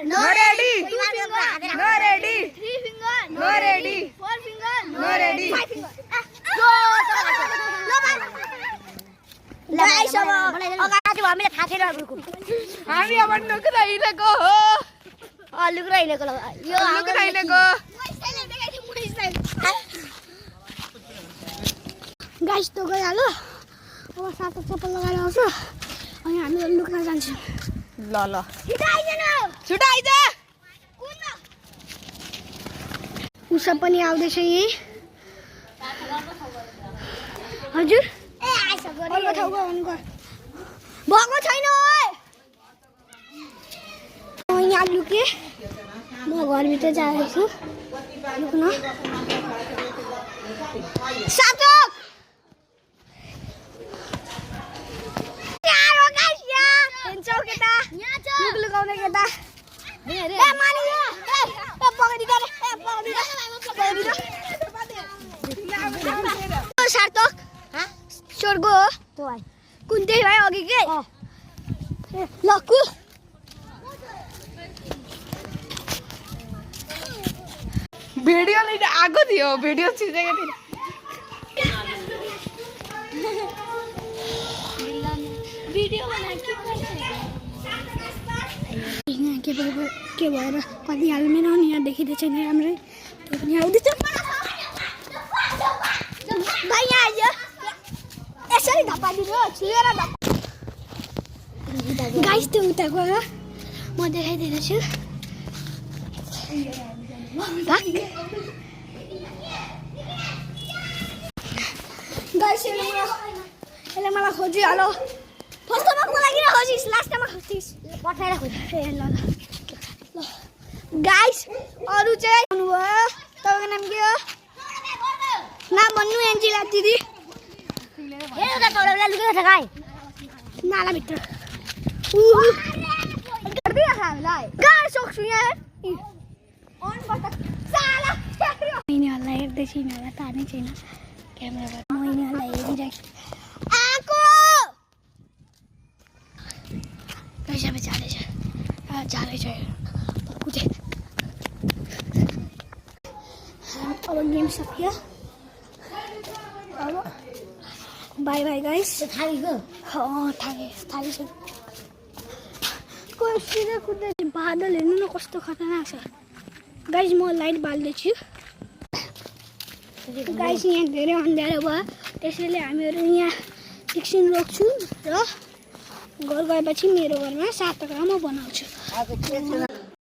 No ready. No ready. 3 finger. No ready. 4 finger. No ready. 5 finger. Go. Guys, अब अगाडि हामीले थाहा छैन अरूको हामी अब लुक्राइलेको हो लुक्राइलेको यो लुक्राइलेको गाइस त गइहाल्यो अब सातो चप्पल लगाएर आउँछ अनि हामी लुक्न जान्छौँ ल ल छिटो आइज उषा पनि आउँदैछ यही हजुर अर्को ठाउँको भएको छैन म यहाँ लुकेँ म घरभित्र जाँदैछु छु लुक्न सातोक लुकाउने केटा सार्थक स्वर्ग हो कुन त्यही भयो अघि के लक्कु भिडियो लिएर आएको थियो भिडियो खिचेको थियो के भएर कति हाल्मेन नि यहाँ देखिँदै छैन राम्रै त्यो पनि आउँदैछ यसरी धप्पा दिनु छुएर गाइस त्यो उता गएर म देखाइदिँदैछु गाइस यसले मलाई खोजिहाल्यो फर्स्टमा मलाई किन खोजिस् लास्टमा खोजिस् पठाएर खोज ए ल ल गाइस अरू चाहिँ आउनुभयो तपाईँको नाम के हो नाम भन्नु एन्जिला दिदी नालाभित्र सक्छु यहाँ यिनीहरूलाई हेर्दैछु यिनीहरूलाई तार्नै छैन क्यामेराबाट म यिनीहरूलाई हेरिरहेको पैसा जाँदैछ कुदे अब गेम सकियो अब बाई बाई गाइस थालिसक्यो सिधै कुद्दै बादल हेर्नु न कस्तो खतरनाक छ गाइस म लाइट बाल्दैछु गाइस यहाँ धेरै अँध्यारो भयो त्यसैले हामीहरू यहाँ एकछिन रोक्छौँ र घर गएपछि मेरो घरमा सातकरा म बनाउँछु